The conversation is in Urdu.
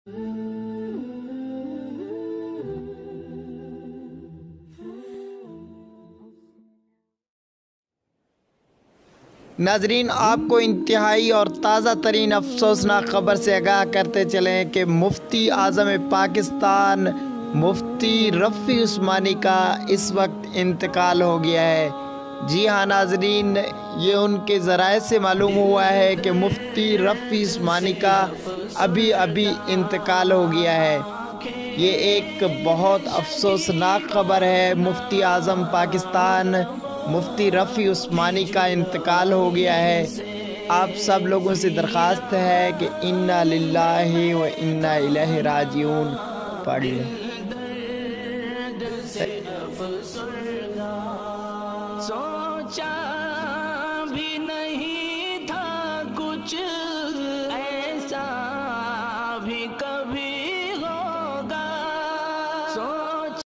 ناظرین، آپ کو انتہائی اور تازہ ترین افسوسناک خبر سے آگاہ کرتے چلیں کہ مفتی اعظم پاکستان مفتی رفیع عثمانی کا اس وقت انتقال ہو گیا ہے۔ جی ہاں ناظرین، یہ ان کے ذرائع سے معلوم ہوا ہے کہ مفتی رفیع عثمانی کا ابھی انتقال ہو گیا ہے۔ یہ ایک بہت افسوسناک خبر ہے۔ مفتی اعظم پاکستان مفتی رفیع عثمانی کا انتقال ہو گیا ہے۔ آپ سب لوگوں سے درخواست ہے کہ انا للہ و انا الیہ راجعون پڑھ لیں۔ سوچا بھی نہیں تھا کچھ ایسا بھی کبھی